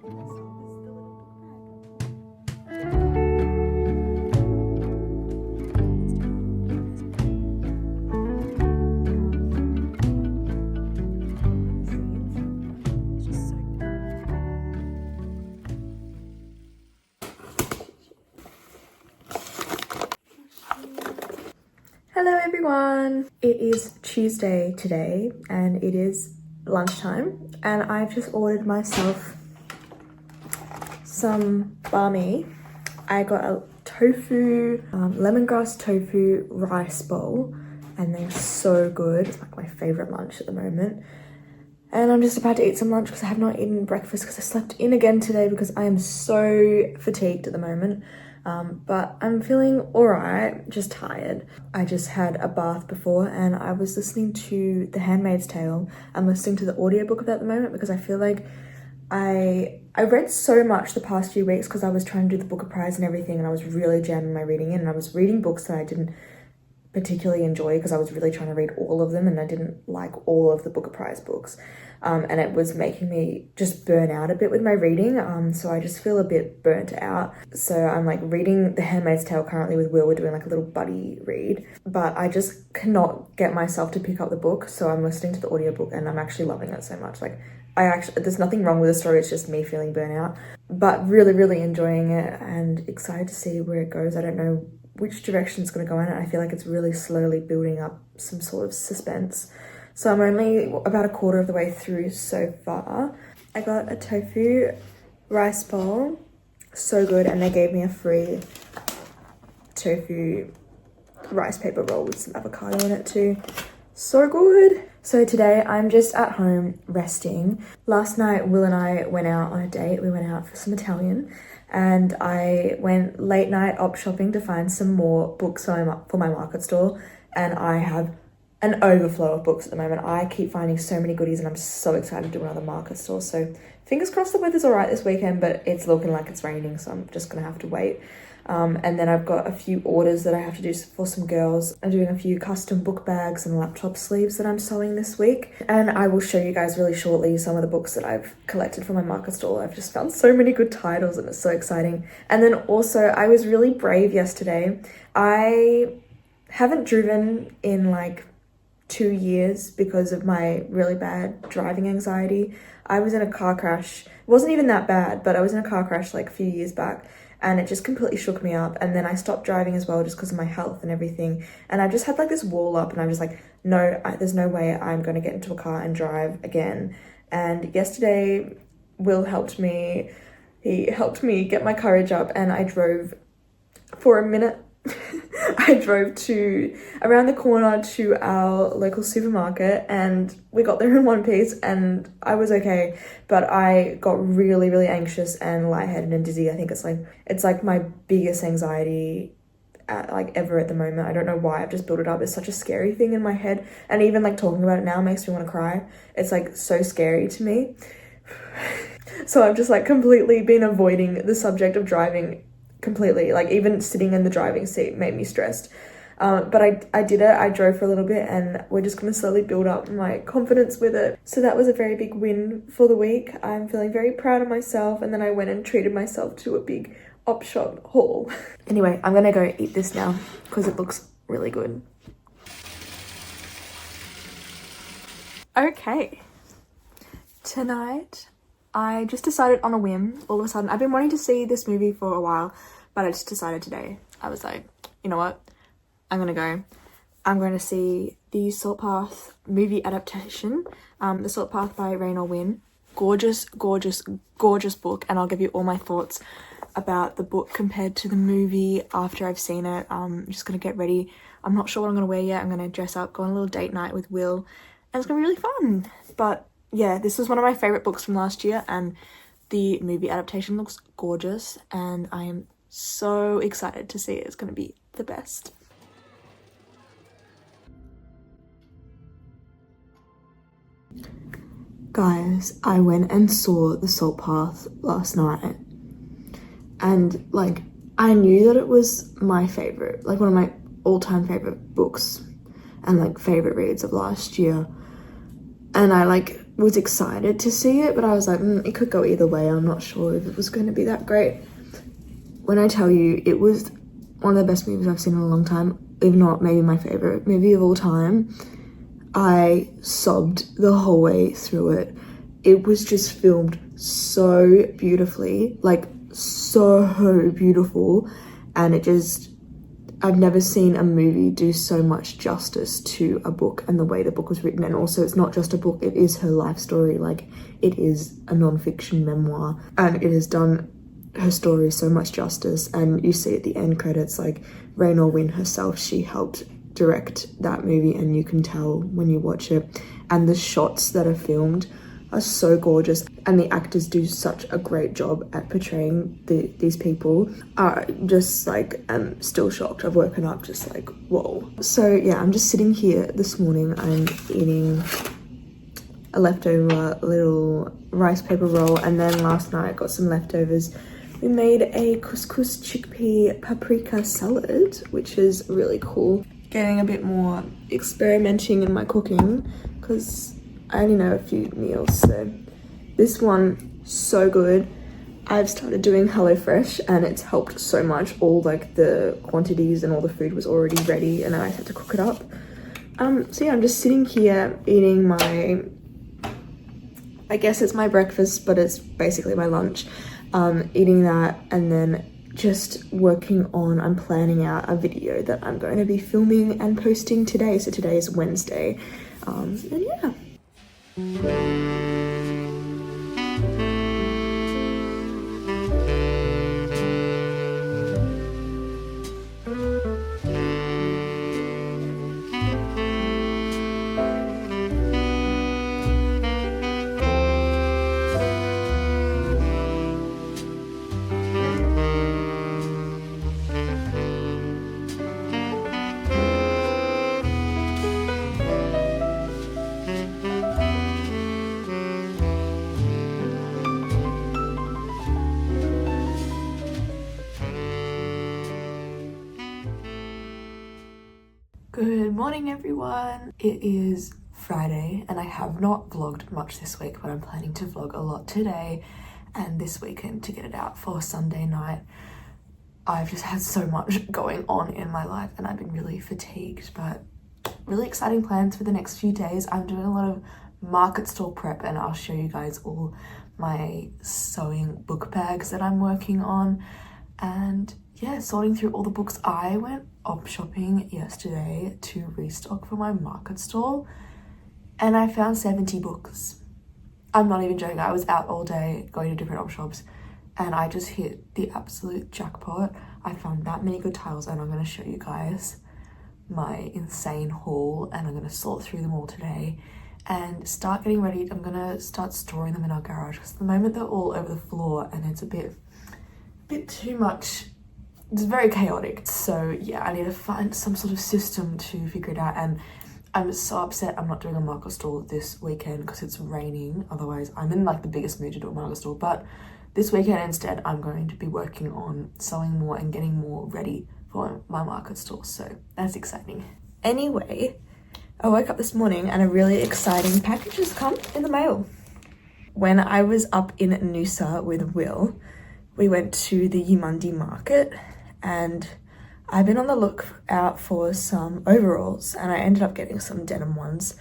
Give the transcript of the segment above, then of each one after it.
Hello everyone! It is Tuesday today and it is lunchtime and I've just ordered myself some bami. I got a tofu, lemongrass tofu rice bowl and they're so good. It's like my favourite lunch at the moment. And I'm just about to eat some lunch because I have not eaten breakfast because I slept in again today because I am so fatigued at the moment. But I'm feeling alright, just tired. I just had a bath before and I was listening to The Handmaid's Tale. I'm listening to the audiobook of that at the moment because I feel like I read so much the past few weeks because I was trying to do the Booker Prize and everything and I was really jamming my reading in and I was reading books that I didn't particularly enjoy because I was really trying to read all of them and I didn't like all of the Booker Prize books. And it was making me just burn out a bit with my reading, so I just feel a bit burnt out. So I'm like reading The Handmaid's Tale currently with Will. We're doing like a little buddy read, but I just cannot get myself to pick up the book, so I'm listening to the audiobook and I'm actually loving it so much. Like there's nothing wrong with the story, it's just me feeling burnt out, but really enjoying it and excited to see where it goes. I don't know which direction it's going to go in. I feel like it's really slowly building up some sort of suspense. So I'm only about a quarter of the way through so far. I got a tofu rice bowl, so good, and they gave me a free tofu rice paper roll with some avocado in it too. So good. So today I'm just at home resting. Last night Will and I went out on a date. We went out for some Italian and I went late night op shopping to find some more books for my market stall, and I have an overflow of books at the moment. I keep finding so many goodies and I'm so excited to do another market stall. So fingers crossed the weather's all right this weekend, but it's looking like it's raining, so I'm just gonna have to wait. And then I've got a few orders that I have to do for some girls. I'm doing a few custom book bags and laptop sleeves that I'm sewing this week. And I will show you guys really shortly some of the books that I've collected from my market stall. I've just found so many good titles and it's so exciting. And then also I was really brave yesterday. I haven't driven in like 2 years because of my really bad driving anxiety. I was in a car crash. It wasn't even that bad, but I was in a car crash like a few years back and it just completely shook me up. And then I stopped driving as well just because of my health and everything. And I just had like this wall up and I'm just like, no, there's no way I'm going to get into a car and drive again. And yesterday, Will helped me. He helped me get my courage up and I drove for a minute. I drove around the corner to our local supermarket and we got there in one piece and I was okay, but I got really anxious and lightheaded and dizzy. I think it's like my biggest anxiety ever at the moment. I don't know why, I've just built it up. It's such a scary thing in my head, and even like talking about it now makes me want to cry. It's like so scary to me. So I've just like completely been avoiding the subject of driving completely. Like even sitting in the driving seat made me stressed. But I did it. I drove for a little bit and we're just going to slowly build up my confidence with it. So that was a very big win for the week. I'm feeling very proud of myself, and then I went and treated myself to a big op shop haul. Anyway, I'm going to go eat this now because it looks really good. Okay. Tonight I just decided on a whim, all of a sudden. I've been wanting to see this movie for a while, but I just decided today. I was like, you know what? I'm going to see the Salt Path movie adaptation, The Salt Path by Rain or Win. Gorgeous book, and I'll give you all my thoughts about the book compared to the movie after I've seen it. I'm just going to get ready. I'm not sure what I'm going to wear yet. I'm going to dress up, go on a little date night with Will, and it's going to be really fun. But yeah, this was one of my favourite books from last year, and the movie adaptation looks gorgeous, and I am so excited to see it. It's going to be the best. Guys, I went and saw The Salt Path last night, and like I knew that it was my favourite, like one of my all-time favourite books and like favourite reads of last year, and I like was excited to see it, but I was like, it could go either way. I'm not sure if it was going to be that great. When I tell you, it was one of the best movies I've seen in a long time, if not maybe my favorite movie of all time. I sobbed the whole way through it. It was just filmed so beautifully, like so beautiful, and I've never seen a movie do so much justice to a book and the way the book was written. And also, it's not just a book, it is her life story. Like, it is a non-fiction memoir, and it has done her story so much justice. And you see at the end credits, like, Raynor Winn herself, she helped direct that movie, and you can tell when you watch it. And the shots that are filmed are so gorgeous, and the actors do such a great job at portraying these people. Just like, I'm still shocked. I've woken up just like, whoa. So yeah, I'm just sitting here this morning. I'm eating a leftover little rice paper roll, and then last night I got some leftovers. We made a couscous chickpea paprika salad, which is really cool. Getting a bit more experimenting in my cooking, because I only know a few meals, so this one, so good. I've started doing HelloFresh, and it's helped so much. All like the quantities and all the food was already ready, and I had to cook it up. So yeah, I'm just sitting here eating my, I guess it's my breakfast, but it's basically my lunch. Eating that, and then just I'm planning out a video that I'm going to be filming and posting today. So today is Wednesday, and yeah. Good morning, everyone. It is Friday, and I have not vlogged much this week, but I'm planning to vlog a lot today and this weekend to get it out for Sunday night. I've just had so much going on in my life, and I've been really fatigued, but really exciting plans for the next few days. I'm doing a lot of market stall prep, and I'll show you guys all my sewing book bags that I'm working on, and yeah, sorting through all the books. I went op shopping yesterday to restock for my market stall, and I found 70 books. I'm not even joking. I was out all day going to different op shops, and I just hit the absolute jackpot. I found that many good titles, and I'm going to show you guys my insane haul, and I'm going to sort through them all today and start getting ready. I'm going to start storing them in our garage, because at the moment they're all over the floor, and it's a bit too much. It's very chaotic. So yeah, I need to find some sort of system to figure it out, and I'm so upset I'm not doing a market stall this weekend because it's raining. Otherwise, I'm in like the biggest mood to do a market stall, but this weekend instead I'm going to be working on sewing more and getting more ready for my market stall, so that's exciting. Anyway, I woke up this morning and a really exciting package has come in the mail. When I was up in Noosa with Will, we went to the Yumundi market, and I've been on the lookout for some overalls, and I ended up getting some denim ones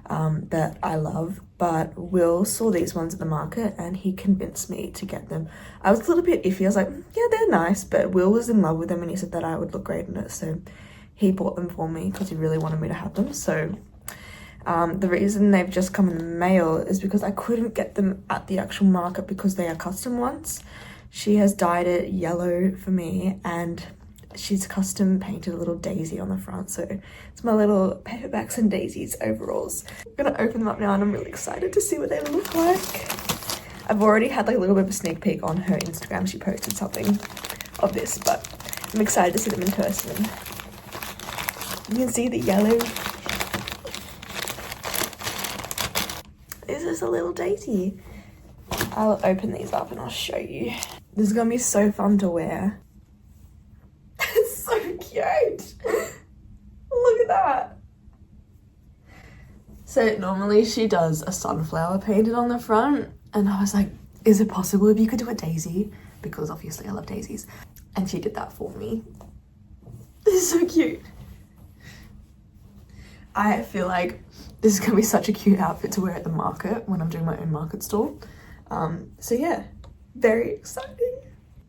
that I love, but Will saw these ones at the market and he convinced me to get them. I was a little bit iffy. I was like, yeah, they're nice, but Will was in love with them and he said that I would look great in it, so he bought them for me because he really wanted me to have them. So the reason they've just come in the mail is because I couldn't get them at the actual market because they are custom ones. She has dyed it yellow for me, and she's custom painted a little daisy on the front. So it's my little paperbacks and daisies overalls. I'm gonna open them up now, and I'm really excited to see what they look like. I've already had like a little bit of a sneak peek on her Instagram. She posted something of this, but I'm excited to see them in person. You can see the yellow. This is a little daisy. I'll open these up and I'll show you. This is gonna be so fun to wear. It's so cute. Look at that. So normally she does a sunflower painted on the front, and I was like, is it possible if you could do a daisy? Because obviously I love daisies. And she did that for me. This is so cute. I feel like this is gonna be such a cute outfit to wear at the market when I'm doing my own market stall. So yeah, very exciting.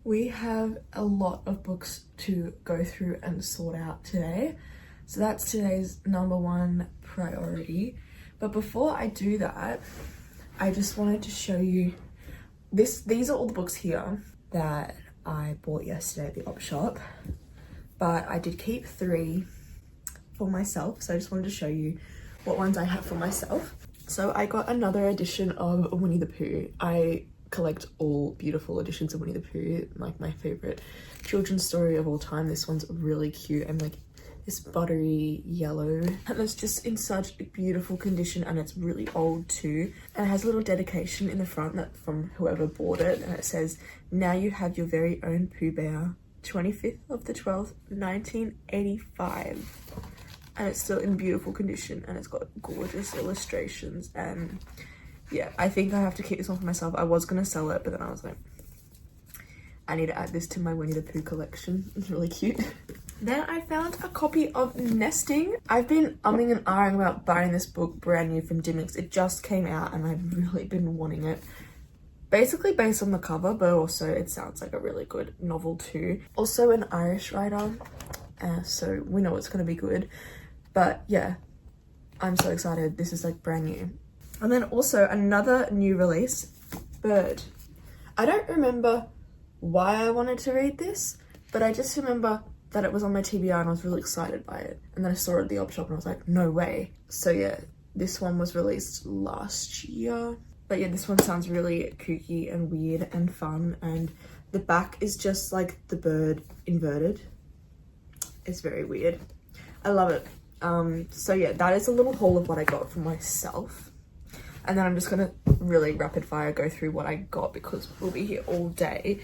We have a lot of books to go through and sort out today. So that's today's #1 priority. But before I do that, I just wanted to show you these are all the books here that I bought yesterday at the op shop. But I did keep 3 for myself. So I just wanted to show you what ones I have for myself. So I got another edition of Winnie the Pooh. I collect all beautiful editions of Winnie the Pooh, like my favorite children's story of all time. This one's really cute and like this buttery yellow, and it's just in such a beautiful condition, and it's really old too. And it has a little dedication in the front that from whoever bought it, and it says, "Now you have your very own Pooh Bear, 25th of the 12th, 1985. And it's still in beautiful condition, and it's got gorgeous illustrations. And yeah, I think I have to keep this one for myself. I was gonna sell it, but then I was like, I need to add this to my Winnie the Pooh collection. It's really cute. Then I found a copy of Nesting. I've been umming and ahhing about buying this book brand new from Dimmicks. It just came out and I've really been wanting it. Basically based on the cover, but also it sounds like a really good novel too. Also an Irish writer, so we know it's gonna be good. But yeah, I'm so excited. This is like brand new. And then also another new release, Bird. I don't remember why I wanted to read this, but I just remember that it was on my TBR and I was really excited by it. And then I saw it at the op shop and I was like, no way. So yeah, this one was released last year. But yeah, this one sounds really kooky and weird and fun. And the back is just like the bird inverted. It's very weird. I love it. So yeah, that is a little haul of what I got for myself. And then I'm just gonna really rapid fire go through what I got because we'll be here all day.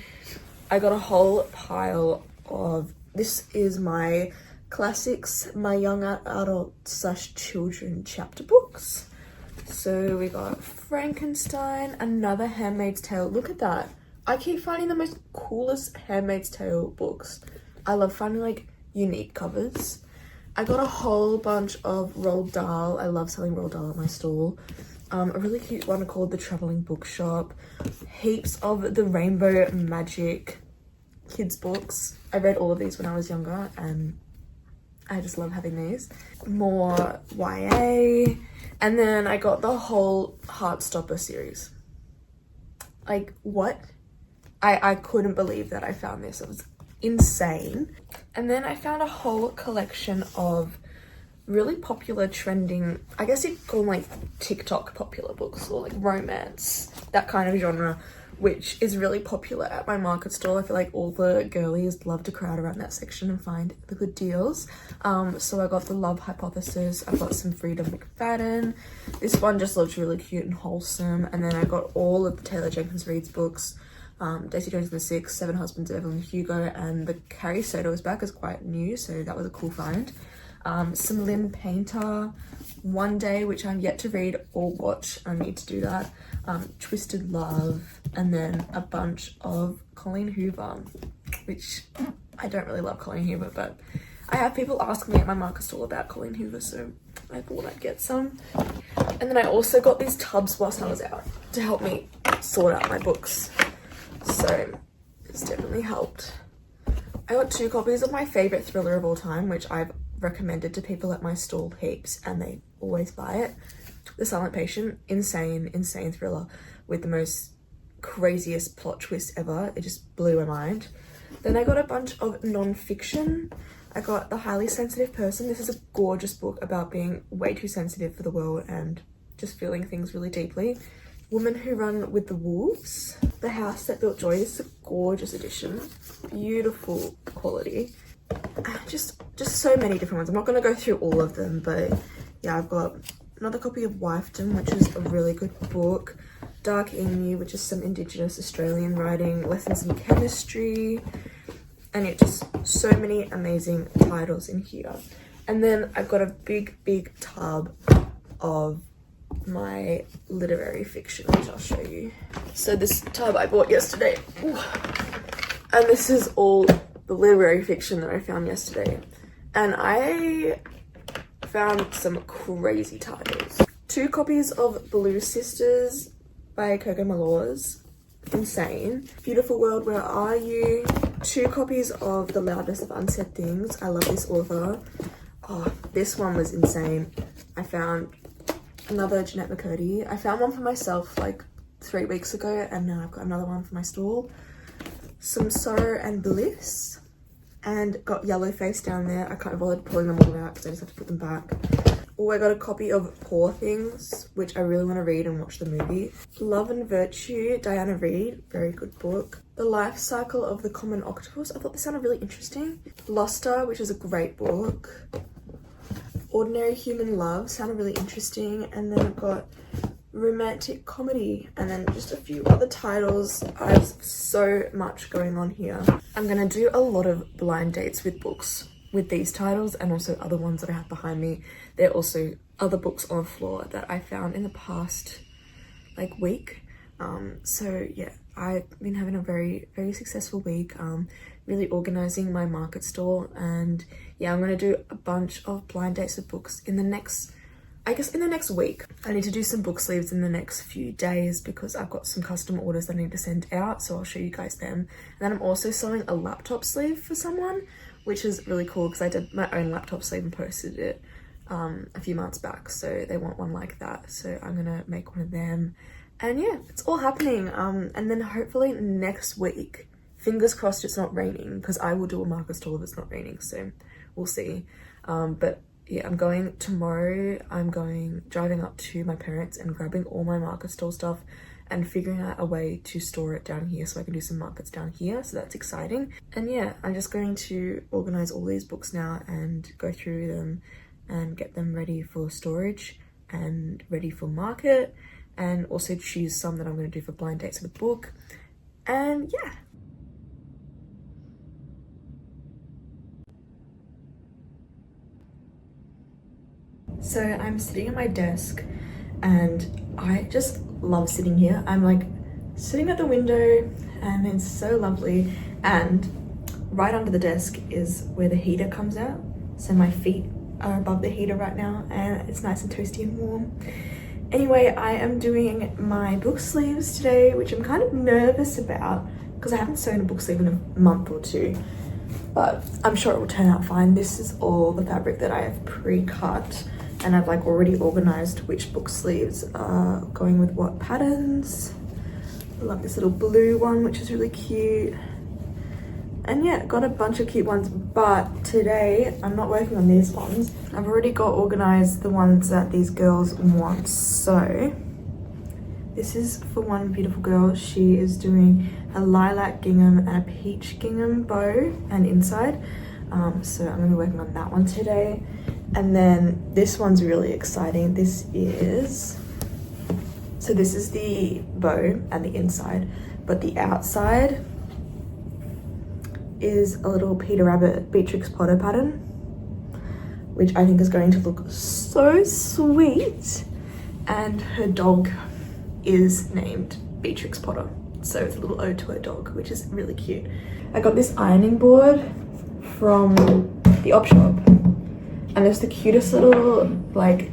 I got a whole pile of, this is my classics, my young adult / children chapter books. So we got Frankenstein, another Handmaid's Tale. Look at that. I keep finding the most coolest Handmaid's Tale books. I love finding like unique covers. I got a whole bunch of Roald Dahl. I love selling Roald Dahl at my stall. A really cute one called The Traveling Bookshop. Heaps of the Rainbow Magic kids books. I read all of these when I was younger and I just love having these. More YA. And then I got the whole Heartstopper series. Like, what? I couldn't believe that I found this. It was insane. And then I found a whole collection of really popular trending, I guess you'd call them like TikTok popular books or like romance, that kind of genre, which is really popular at my market stall. I feel like all the girlies love to crowd around that section and find the good deals. So I got The Love Hypothesis, I got some Freedom McFadden. This one just looks really cute and wholesome. And then I got all of the Taylor Jenkins Reid's books, Daisy Jones and the Six, Seven Husbands of Evelyn Hugo, and the Carrie Soto is back, is quite new, so that was a cool find. Some Lynn Painter, One Day, which I'm yet to read or watch, I need to do that, Twisted Love, and then a bunch of Colleen Hoover, which I don't really love Colleen Hoover, but I have people ask me at my market stall about Colleen Hoover, so I thought I'd get some. And then I also got these tubs whilst I was out to help me sort out my books, so it's definitely helped. I got 2 copies of my favourite thriller of all time, which I've recommended to people at my stall heaps and they always buy it. The Silent Patient, insane thriller with the most craziest plot twist ever. It just blew my mind. Then I got a bunch of non-fiction. I got The Highly Sensitive Person. This is a gorgeous book about being way too sensitive for the world and just feeling things really deeply. Women Who Run with the Wolves. The House That Built Joy. This is a gorgeous edition. Beautiful quality. Just so many different ones. I'm not going to go through all of them, but yeah, I've got another copy of Wifedom, which is a really good book. Dark Emu, which is some Indigenous Australian writing. Lessons in Chemistry. And yeah, just so many amazing titles in here. And then I've got a big tub of my literary fiction, which I'll show you. So this tub I bought yesterday. Ooh. And this is all the literary fiction that I found yesterday. And I found some crazy titles. 2 copies of Blue Sisters by Coco Malors. Insane. Beautiful World, Where Are You? 2 copies of The Loudness of Unsaid Things. I love this author. Oh, this one was insane. I found another Jeanette McCurdy. I found one for myself like 3 weeks ago, and now I've got another one for my stall. Some Sorrow and Bliss, and got Yellow Face down there. I can't bother pulling them all out because I just have to put them back. Oh, I got a copy of Poor Things, which I really want to read and watch the movie. Love and Virtue, Diana Reid, very good book. The Life Cycle of the Common Octopus, I thought this sounded really interesting. Luster, which is a great book. Ordinary Human Love, sounded really interesting. And then I've got romantic comedy, and then just a few other titles. I have so much going on here. I'm gonna do a lot of blind dates with books with these titles, and also other ones that I have behind me. There are also other books on the floor that I found in the past like week. So yeah, I've been having a very successful week, really organizing my market stall. And yeah, I'm gonna do a bunch of blind dates with books in the next week. I need to do some book sleeves in the next few days because I've got some custom orders that I need to send out, so I'll show you guys them. And then I'm also sewing a laptop sleeve for someone, which is really cool because I did my own laptop sleeve and posted it a few months back, so they want one like that. So I'm gonna make one of them. And yeah, it's all happening. And then hopefully next week, fingers crossed it's not raining, because I will do a market stall if it's not raining, so we'll see. But yeah, I'm going tomorrow. I'm driving up to my parents and grabbing all my market stall stuff and figuring out a way to store it down here so I can do some markets down here. So that's exciting. And yeah, I'm just going to organize all these books now and go through them and get them ready for storage and ready for market, and also choose some that I'm going to do for blind dates with book. And yeah. So I'm sitting at my desk and I just love sitting here. I'm like sitting at the window and it's so lovely, and right under the desk is where the heater comes out. So my feet are above the heater right now and it's nice and toasty and warm. Anyway, I am doing my book sleeves today, which I'm kind of nervous about because I haven't sewn a book sleeve in a month or 2. But I'm sure it will turn out fine. This is all the fabric that I have pre-cut, and I've like already organized which book sleeves are going with what patterns. I love this little blue one, which is really cute. And yeah, got a bunch of cute ones, but today I'm not working on these ones. I've already got organized the ones that these girls want. So this is for one beautiful girl. She is doing a lilac gingham and a peach gingham bow and inside. So I'm gonna be working on that one today. And then this one's really exciting. This is the bow and the inside, but the outside is a little Peter Rabbit Beatrix Potter pattern, which I think is going to look so sweet. And her dog is named Beatrix Potter, so it's a little ode to her dog, which is really cute. I got this ironing board from the op shop, and it's the cutest little like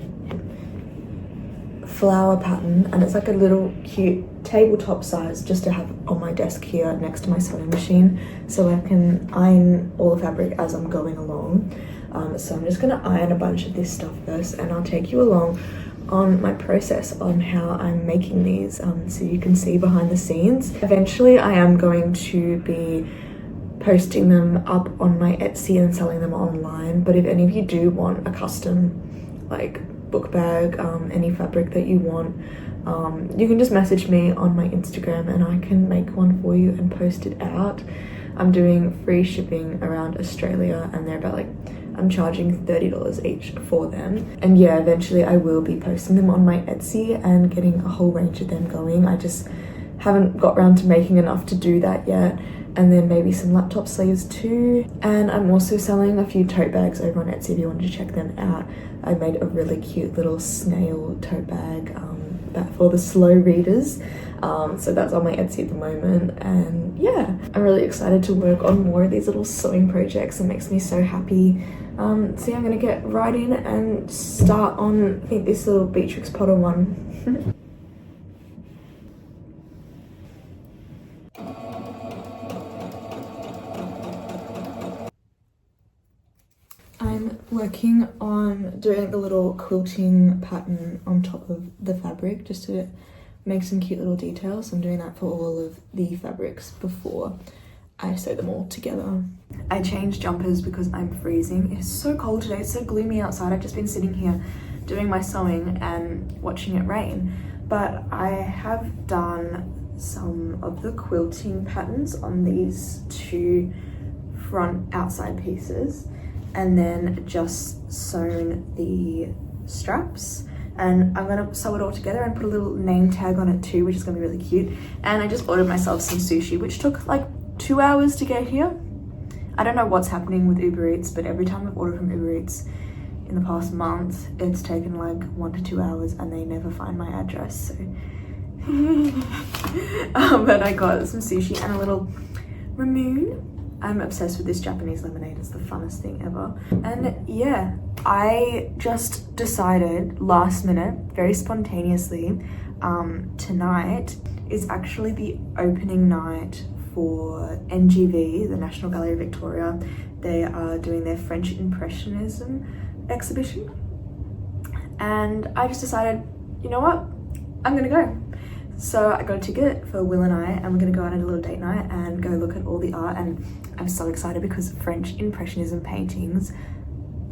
flower pattern, and it's like a little cute tabletop size just to have on my desk here next to my sewing machine, so I can iron all the fabric as I'm going along. So I'm just gonna iron a bunch of this stuff first, and I'll take you along on my process on how I'm making these, so you can see behind the scenes. Eventually I am going to be posting them up on my Etsy and selling them online, but if any of you do want a custom like book bag, any fabric that you want, you can just message me on my Instagram and I can make one for you and post it out. I'm doing free shipping around Australia, and they're about like, I'm charging $30 each for them. And yeah, eventually I will be posting them on my Etsy and getting a whole range of them going. I just haven't got around to making enough to do that yet. And then maybe some laptop sleeves too. And I'm also selling a few tote bags over on Etsy if you wanted to check them out. I made a really cute little snail tote bag for the slow readers. So that's on my Etsy at the moment. And yeah, I'm really excited to work on more of these little sewing projects. It makes me so happy. So yeah, I'm gonna get right in and start on, I think, this little Beatrix Potter one. I'm working on doing the little quilting pattern on top of the fabric just to make some cute little details. I'm doing that for all of the fabrics before I sew them all together. I changed jumpers because I'm freezing. It's so cold today, it's so gloomy outside. I've just been sitting here doing my sewing and watching it rain. But I have done some of the quilting patterns on these two front outside pieces, and then just sewn the straps. And I'm gonna sew it all together and put a little name tag on it too, which is gonna be really cute. And I just ordered myself some sushi, which took like 2 hours to get here. I don't know what's happening with Uber Eats, but every time I've ordered from Uber Eats in the past month, it's taken like 1 to 2 hours and they never find my address, so. But I got some sushi and a little Ramoon. I'm obsessed with this Japanese lemonade. It's the funnest thing ever. And yeah, I just decided last minute, very spontaneously, tonight is actually the opening night for NGV, the National Gallery of Victoria. They are doing their French Impressionism exhibition. And I just decided, you know what? I'm gonna go. So I got a ticket for Will and I, and we're gonna go on a little date night and go look at all the art. And I'm so excited because French Impressionism paintings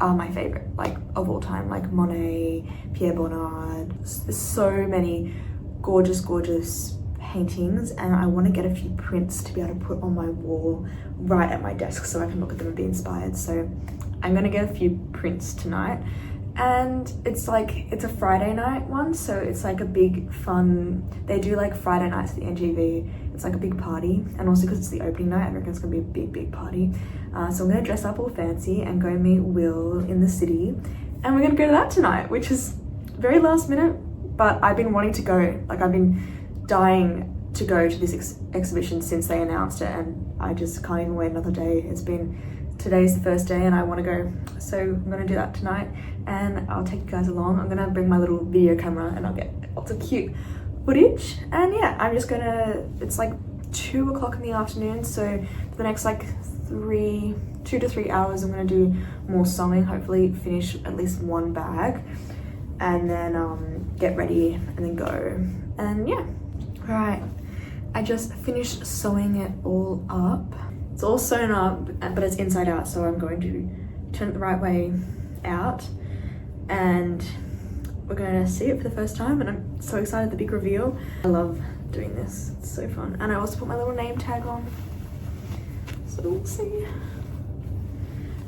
are my favorite, like of all time, like Monet, Pierre Bonnard. There's so many gorgeous, gorgeous paintings, and I want to get a few prints to be able to put on my wall right at my desk so I can look at them and be inspired. So I'm gonna get a few prints tonight. And it's a Friday night one, so it's like a big fun, they do like Friday nights at the NGV. It's like a big party, and also because it's the opening night, I reckon it's gonna be a big, big party. So I'm gonna dress up all fancy and go meet Will in the city, and we're gonna go to that tonight, which is very last minute, but I've been wanting to go. Like, I've been dying to go to this exhibition since they announced it, and I just can't even wait another day. Today's the first day and I want to go, so I'm gonna do that tonight, and I'll take you guys along. I'm gonna bring my little video camera and I'll get lots of cute footage. And yeah, I'm just gonna, it's like 2 o'clock in the afternoon, so for the next like 2 to 3 hours I'm gonna do more sewing, hopefully finish at least one bag, and then get ready and then go. And yeah, all right, I just finished sewing it all up. It's all sewn up, but it's inside out, so I'm going to turn it the right way out, and we're going to see it for the first time, and I'm so excited, the big reveal. I love doing this, it's so fun. And I also put my little name tag on, so we'll see.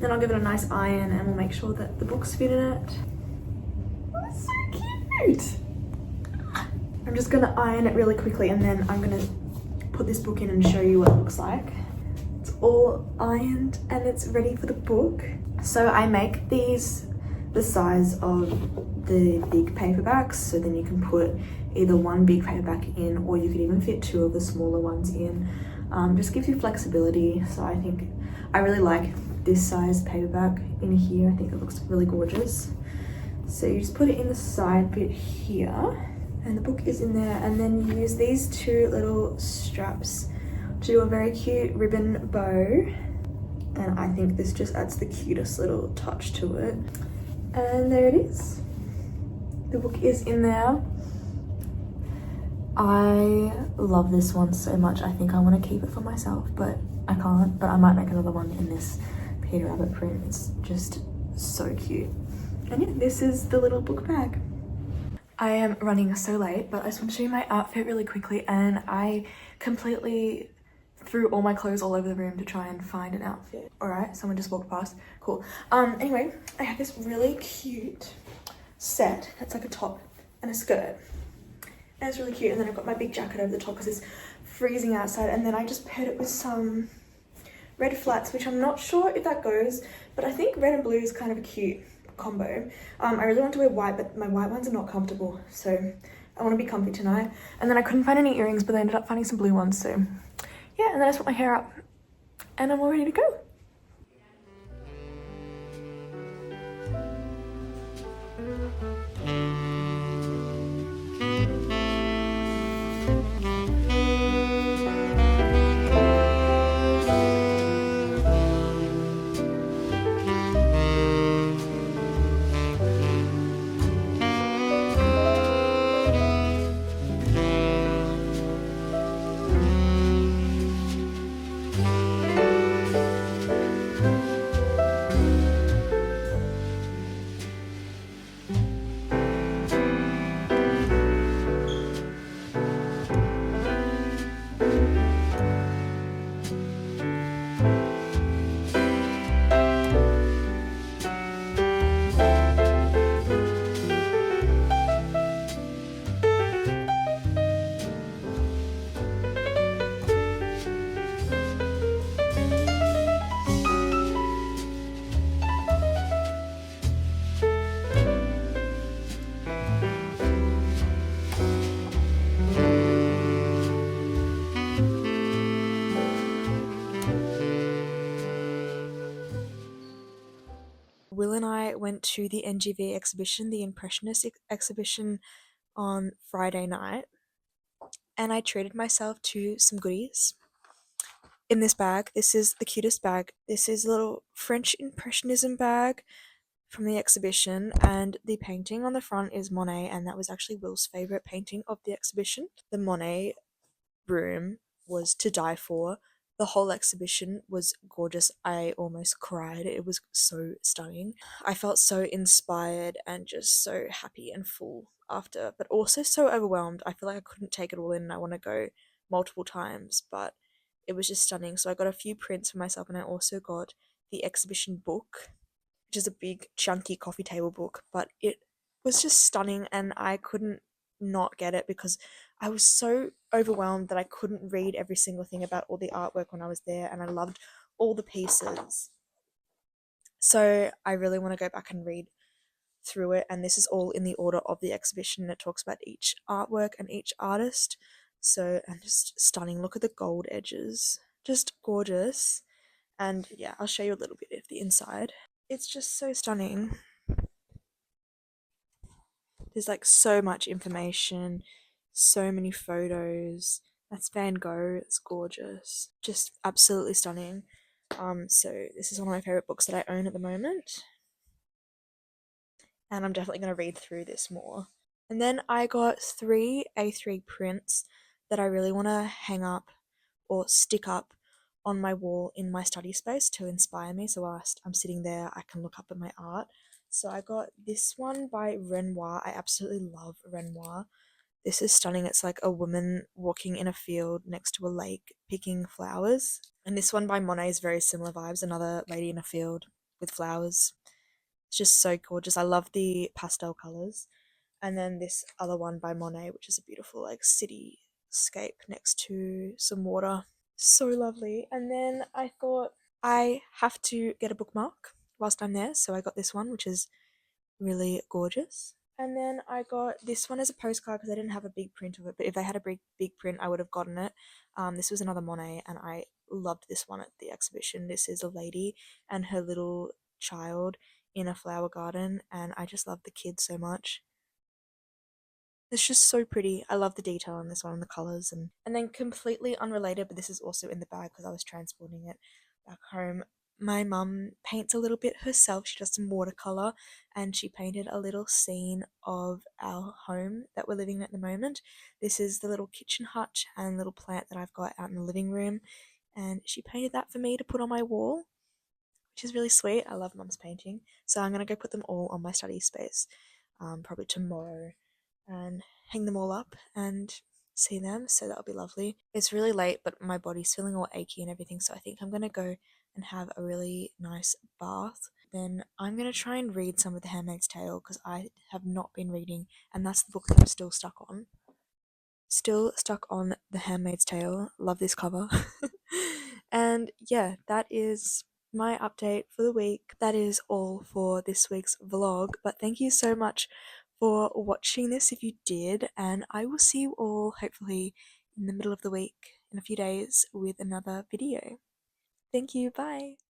Then I'll give it a nice iron and we'll make sure that the books fit in it. That's so cute! I'm just gonna iron it really quickly, and then I'm gonna put this book in and show you what it looks like. All ironed and it's ready for the book. So I make these the size of the big paperbacks, so then you can put either one big paperback in, or you could even fit 2 of the smaller ones in. Just gives you flexibility. So I think I really like this size paperback in here. I think it looks really gorgeous. So you just put it in the side bit here, and the book is in there, and then you use these 2 little straps to do a very cute ribbon bow, and I think this just adds the cutest little touch to it. And there it is. The book is in there. I love this one so much. I think I want to keep it for myself, but I can't. But I might make another one in this Peter Rabbit print. It's just so cute. And yeah, this is the little book bag. I am running so late, but I just want to show you my outfit really quickly, and I completely threw all my clothes all over the room to try and find an outfit. All right, someone just walked past, cool. Anyway, I have this really cute set that's like a top and a skirt, and it's really cute. And then I've got my big jacket over the top because it's freezing outside, and then I just paired it with some red flats, which I'm not sure if that goes, but I think red and blue is kind of a cute combo. I really want to wear white, but my white ones are not comfortable, so I want to be comfy tonight. And then I couldn't find any earrings, but I ended up finding some blue ones, so yeah. And then I just put my hair up and I'm all ready to go. Will and I went to the NGV exhibition, the Impressionist exhibition, on Friday night, and I treated myself to some goodies in this bag. This is the cutest bag. This is a little French Impressionism bag from the exhibition, and the painting on the front is Monet, and that was actually Will's favourite painting of the exhibition. The Monet room was to die for. The whole exhibition was gorgeous. I almost cried. It was so stunning. I felt so inspired and just so happy and full after, but also so overwhelmed. I feel like I couldn't take it all in and I want to go multiple times, but it was just stunning. So I got a few prints for myself, and I also got the exhibition book, which is a big chunky coffee table book, but it was just stunning and I couldn't not get it because I was so overwhelmed that I couldn't read every single thing about all the artwork when I was there, and I loved all the pieces. So I really want to go back and read through it, and this is all in the order of the exhibition. It talks about each artwork and each artist. So, and just stunning. Look at the gold edges. Just gorgeous. And yeah, I'll show you a little bit of the inside. It's just so stunning. There's like so much information, so many photos. That's Van Gogh. It's gorgeous. Just absolutely stunning. So this is one of my favorite books that I own at the moment, and I'm definitely going to read through this more. And then I got 3 A3 prints that I really want to hang up or stick up on my wall in my study space to inspire me. So whilst I'm sitting there, I can look up at my art. So I got this one by Renoir. I absolutely love Renoir. This is stunning. It's like a woman walking in a field next to a lake picking flowers. And this one by Monet is very similar vibes. Another lady in a field with flowers. It's just so gorgeous. I love the pastel colours. And then this other one by Monet, which is a beautiful like cityscape next to some water. So lovely. And then I thought I have to get a bookmark whilst I'm there, so I got this one, which is really gorgeous. And then I got this one as a postcard because I didn't have a big print of it, but if they had a big print, I would have gotten it. This was another Monet, and I loved this one at the exhibition. This is a lady and her little child in a flower garden, and I just love the kids so much. It's just so pretty. I love the detail on this one and the colours. And then completely unrelated, but this is also in the bag because I was transporting it back home. My mum paints a little bit herself. She does some watercolour, and she painted a little scene of our home that we're living in at the moment. This is the little kitchen hutch and little plant that I've got out in the living room, and she painted that for me to put on my wall, which is really sweet. I love mum's painting. So I'm going to go put them all on my study space probably tomorrow, and hang them all up and see them. So that'll be lovely. It's really late, but my body's feeling all achy and everything. So I think I'm going to go and have a really nice bath. Then I'm going to try and read some of The Handmaid's Tale because I have not been reading, and that's the book that I'm still stuck on. Still stuck on The Handmaid's Tale. Love this cover. And yeah, that is my update for the week. That is all for this week's vlog, but thank you so much for watching this if you did, and I will see you all hopefully in the middle of the week in a few days with another video. Thank you, bye!